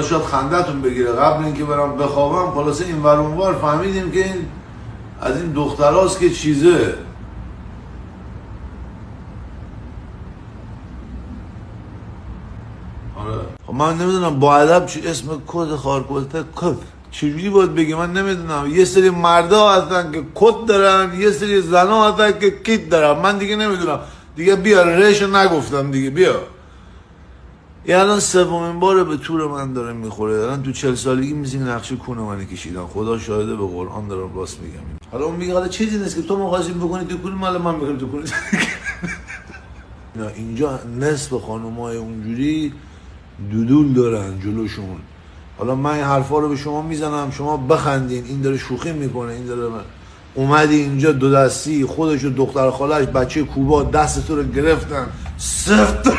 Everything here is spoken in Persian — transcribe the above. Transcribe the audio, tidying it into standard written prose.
شاید خندتون بگیره. قبل اینکه برم بخوابم خلاصه این ور اون ور فهمیدیم که این از این دختراست که چیزه. آره خب من نمیدونم با ادب چی اسم کد خارکلته کد چجوری باید بگی، من نمیدونم. یه سری مردا هستن که کد دارن، یه سری زنا هستن که کیت دارن. من دیگه نمیدونم دیگه. بیا رهشو نگفتم دیگه. بیا یه الان سومین باره به تور من داره میخوره. دارن تو 40 سالگی میزین نقشه کونه من کشیدن. خدا شاهده به قرآن دارم راست میگم. حالا اون میگه حالا چیزی نیست که تو مخواستیم بکنی تو کونه مال من بکنی تو کونه. نه اینجا نصف خانومای اونجوری دودول دارن جلوشون. حالا من این حرفا رو به شما میزنم شما بخندین. این داره شوخی میکنه. این داره اومدی اینجا دو دستی خودش و دختر خالش بچه کوبا دست تو رو گرفتن سفت.